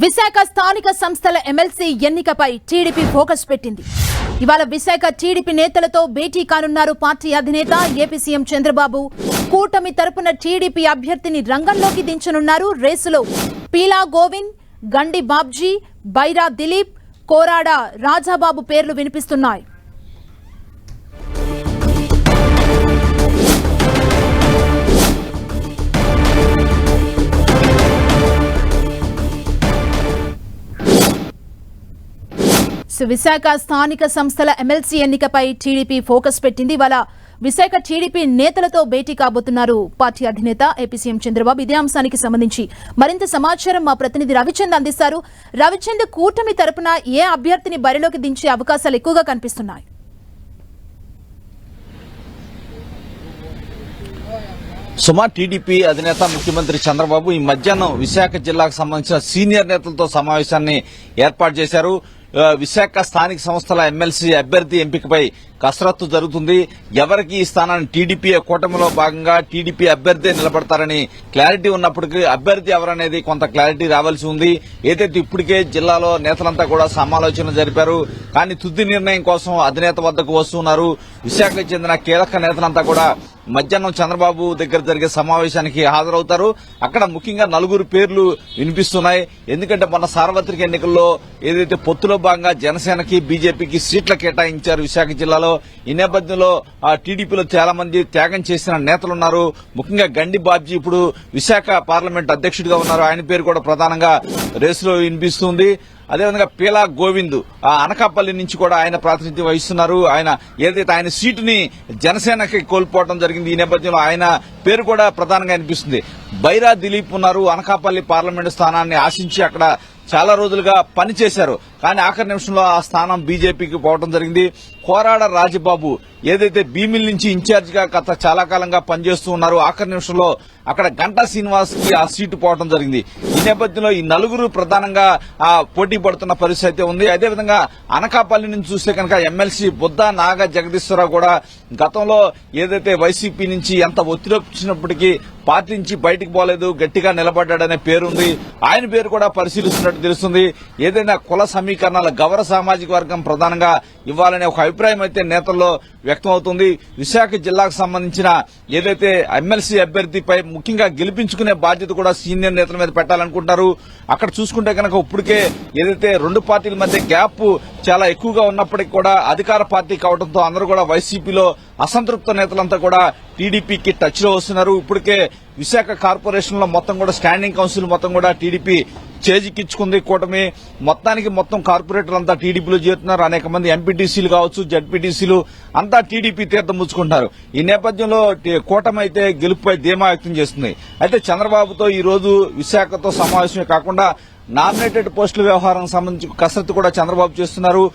విశాఖ స్థానిక సంస్థల MLC ఎన్నికపై TDP focus పెట్టింది. ఇవాళ విశాఖ టీడీపీ నేతలతో భేటీ కానున్నారు పార్టీ అధినేత ఏపీ సీఎం చంద్రబాబు. కూటమి తరపున టీడీపీ అభ్యర్థిని రంగంలోకి దించనున్నారు. రేసులో పీలా గోవింద్, గండి బాబ్జీ, బైరా దిలీప్, కోరాడ రాజాబాబు పేర్లు వినిపిస్తున్నాయి. విశాఖ స్థానిక సంస్థల ఎమ్మెల్సీ ఎన్నికపై టీడీపీ ఫోకస్ పెట్టింది. ఇవాళ విశాఖ టీడీపీ నేతలతో భేటీ కాబోతున్నారు పార్టీ అధినేత ఏపీ సీఎం చంద్రబాబు. ఇదే అంశానికి సంబంధించి మరింత సమాచారం మా ప్రతినిధి రవిచంద్ అందిస్తారు. రవిచంద్, కూటమి తరపున ఏ అభ్యర్థిని బరిలోకి దించే అవకాశాలు ఎక్కువగా కనిపిస్తున్నాయి? సుమా, టీడీపీ అధినేత ముఖ్యమంత్రి చంద్రబాబు ఈ మధ్యాహ్నం విశాఖ జిల్లాకు సంబంధించిన సీనియర్ నేతలతో సమావేశాన్ని ఏర్పాటు చేశారు. విశాఖ స్థానిక సంస్థల ఎమ్మెల్సీ అభ్యర్థి ఎంపికపై కసరత్తు జరుగుతుంది. ఎవరికి ఈ స్థానాన్ని టీడీపీ కూటమిలో భాగంగా టీడీపీ అభ్యర్థి నిలబడతారని క్లారిటీ ఉన్నప్పటికీ అభ్యర్థి ఎవరనేది కొంత క్లారిటీ రావాల్సి ఉంది. ఏదైతే ఇప్పటికే జిల్లాలో నేతలంతా కూడా సమాలోచన జరిపారు, కానీ తుది నిర్ణయం కోసం అధినేత వద్దకు వస్తున్నారు. విశాఖకు చెందిన కీలక నేతలంతా కూడా మధ్యాహ్నం చంద్రబాబు దగ్గర జరిగే సమావేశానికి హాజరవుతారు. అక్కడ ముఖ్యంగా 4 పేర్లు వినిపిస్తున్నాయి. ఎందుకంటే మొన్న సార్వత్రిక ఎన్నికల్లో ఏదైతే పొత్తులో భాగంగా జనసేనకి బీజేపీకి సీట్లు కేటాయించారు విశాఖ జిల్లాలో. ఈ నేపథ్యంలో టీడీపీలో చాలా మంది త్యాగం చేసిన నేతలున్నారు. ముఖ్యంగా గండి బాబ్జీ ఇప్పుడు విశాఖ పార్లమెంట్ అధ్యక్షుడిగా ఉన్నారు. ఆయన పేరు కూడా ప్రధానంగా రేసులో వినిపిస్తుంది. అదేవిధంగా పీలా గోవింద్ అనకాపల్లి నుంచి కూడా ఆయన ప్రాతినిధ్యం వహిస్తున్నారు. ఆయన ఏదైతే ఆయన సీటుని జనసేనకి కోల్పోవడం జరిగింది. ఈ నేపథ్యంలో ఆయన పేరు కూడా ప్రధానంగా అనిపిస్తుంది. బైరా దిలీప్ ఉన్నారు. అనకాపల్లి పార్లమెంటు స్థానాన్ని ఆశించి అక్కడ చాలా రోజులుగా పనిచేశారు, కానీ ఆఖరి నిమిషంలో ఆ స్థానం బీజేపీకి పోవడం జరిగింది. కోరాడ రాజబాబు ఏదైతే భీమిల్ నుంచి ఇన్ఛార్జ్ గా గత చాలా కాలంగా పనిచేస్తూ ఉన్నారు. ఆఖరి నిమిషంలో అక్కడ గంటా శ్రీనివాస్ కి ఆ సీటు పోవడం జరిగింది. ఈ నేపథ్యంలో ఈ 4 ప్రధానంగా పోటీ పడుతున్న పరిస్థితి అయితే ఉంది. అదేవిధంగా అనకాపల్లి నుంచి చూస్తే కనుక ఎమ్మెల్సీ బుద్ధా నాగ జగదీశ్వరరావు కూడా గతంలో ఏదైతే వైసీపీ నుంచి ఎంత ఒత్తిడి వచ్చినప్పటికీ పార్టీ నుంచి బయటికి పోలేదు, గట్టిగా నిలబడ్డాడనే పేరుంది. ఆయన పేరు కూడా పరిశీలిస్తున్నట్టు తెలుస్తుంది. ఏదైనా కుల సమీకరణాల గౌర సామాజిక వర్గం ప్రధానంగా ఇవ్వాలనే ఒక అభిప్రాయం అయితే నేతల్లో వ్యక్తం అవుతుంది. విశాఖ జిల్లాకు సంబంధించిన ఏదైతే ఎమ్మెల్సీ అభ్యర్థిపై ముఖ్యంగా గెలిపించుకునే బాధ్యత కూడా సీనియర్ నేతల మీద పెట్టాలనుకుంటున్నారు. అక్కడ చూసుకుంటే కనుక ఇప్పటికే ఏదైతే 2 పార్టీల మధ్య గ్యాప్ చాలా ఎక్కువగా ఉన్నప్పటికీ కూడా అధికార పార్టీ కావడంతో అందరూ కూడా వైసీపీలో అసంతృప్త నేతలంతా కూడా టీడీపీకి టచ్ లో వస్తున్నారు. ఇప్పటికే విశాఖ కార్పొరేషన్ లో మొత్తం కూడా స్టాండింగ్ కౌన్సిల్ మొత్తం కూడా టీడీపీ చేజిక్కించుకుంది. కూటమి మొత్తం కార్పొరేటర్లు అంతా టీడీపీలో చేరుతున్నారు. అనేక మంది ఎంపీటీసీలు కావచ్చు, జడ్పీటీసీలు అంతా టీడీపీ తీర్థం ముచ్చుకుంటున్నారు. ఈ నేపథ్యంలో కూటమి అయితే గెలుపుపై ధీమా వ్యక్తం చేస్తుంది. అయితే చంద్రబాబుతో ఈ రోజు విశాఖతో సమావేశమే కాకుండా నామినేటెడ్ పోస్టుల వ్యవహారం సంబంధించి కసరత్తు కూడా చంద్రబాబు చేస్తున్నారు.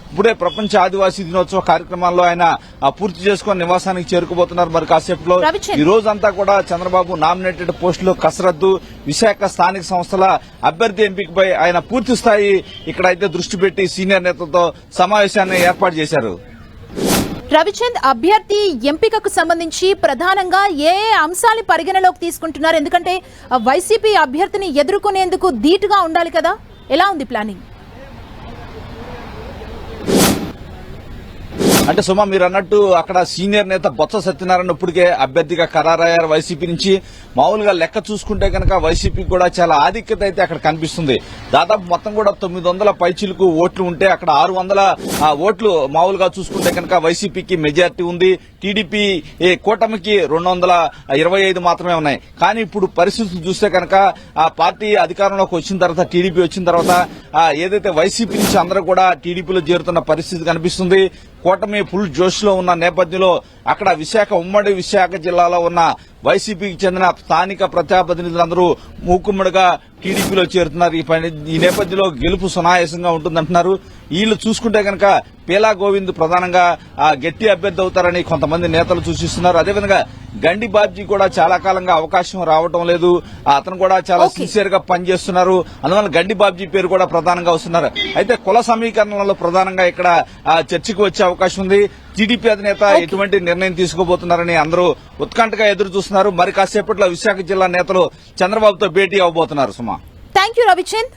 ఇప్పుడే ప్రపంచ ఆదివాసీ దినోత్సవ కార్యక్రమాల్లో ఆయన పూర్తి చేసుకుని నివాసానికి చేరుకోబోతున్నారు. మరి కాసేపులో ఈ రోజంతా కూడా చంద్రబాబు నామినేటెడ్ పోస్టులు కసరత్తు, విశాఖ స్థానిక సంస్థల అభ్యర్థి ఎంపికపై ఆయన పూర్తి స్థాయి ఇక్కడైతే దృష్టి పెట్టి సీనియర్ నేతలతో సమావేశాన్ని ఏర్పాటు చేశారు. రవిచంద్, అభ్యర్థి ఎంపికకు సంబంధించి ప్రధానంగా ఏ అంశాన్ని పరిగణలోకి తీసుకుంటున్నారు? ఎందుకంటే వైసీపీ అభ్యర్థిని ఎదుర్కొనేందుకు ధీటుగా ఉండాలి కదా, ఎలా ఉంది ప్లానింగ్? అంటే సుమా, మీరు అన్నట్టు అక్కడ సీనియర్ నేత బొత్స సత్యనారాయణ ఇప్పటికే అభ్యర్థిగా ఖరారయ్యారు వైసీపీ నుంచి. మామూలుగా లెక్క చూసుకుంటే కనుక వైసీపీకి కూడా చాలా ఆధిక్యత అయితే అక్కడ కనిపిస్తుంది. దాదాపు మొత్తం కూడా 900 పైచిలకు ఓట్లు ఉంటే అక్కడ 600 ఓట్లు మామూలుగా చూసుకుంటే కనుక వైసీపీకి మెజార్టీ ఉంది. టీడీపీ కూటమికి 225 మాత్రమే ఉన్నాయి. కానీ ఇప్పుడు పరిస్థితులు చూస్తే కనుక ఆ పార్టీ అధికారంలోకి వచ్చిన తర్వాత, టీడీపీ వచ్చిన తర్వాత ఏదైతే వైసీపీ నుంచి అందరూ కూడా టీడీపీలో చేరుతున్న పరిస్థితి కనిపిస్తుంది. కూటమి ఫుల్ జోష్ లో ఉన్న నేపథ్యంలో అక్కడ ఉమ్మడి విశాఖ జిల్లాలో ఉన్న వైసీపీకి చెందిన స్థానిక ప్రజాప్రతినిధులందరూ మూకుమ్మడిగా టీడీపీలో చేరుతున్నారు. ఈ నేపథ్యంలో గెలుపు సునాయాసంగా ఉంటుందంటున్నారు. వీళ్లు చూసుకుంటే కనుక పీలా గోవింద్ ప్రధానంగా గట్టి అభ్యర్థి అవుతారని కొంతమంది నేతలు సూచిస్తున్నారు. అదేవిధంగా గండి బాబ్జీ కూడా చాలా కాలంగా అవకాశం రావటం లేదు. అతను కూడా చాలా సిన్సియర్ గా పనిచేస్తున్నారు. అందువల్ల గండి బాబ్జీ పేరు కూడా ప్రధానంగా వస్తున్నారు. అయితే కుల సమీకరణలో ప్రధానంగా ఇక్కడ చర్చకు వచ్చే అవకాశం ఉంది. టీడీపీ అధినేత ఎటువంటి నిర్ణయం తీసుకోబోతున్నారని అందరూ ఉత్కంఠగా ఎదురు చూస్తున్నారు. మరి కాసేపట్లో విశాఖ జిల్లా నేతలు చంద్రబాబుతో భేటీ అవబోతున్నారు. సుమా, థ్యాంక్ యూ రవిచంద్.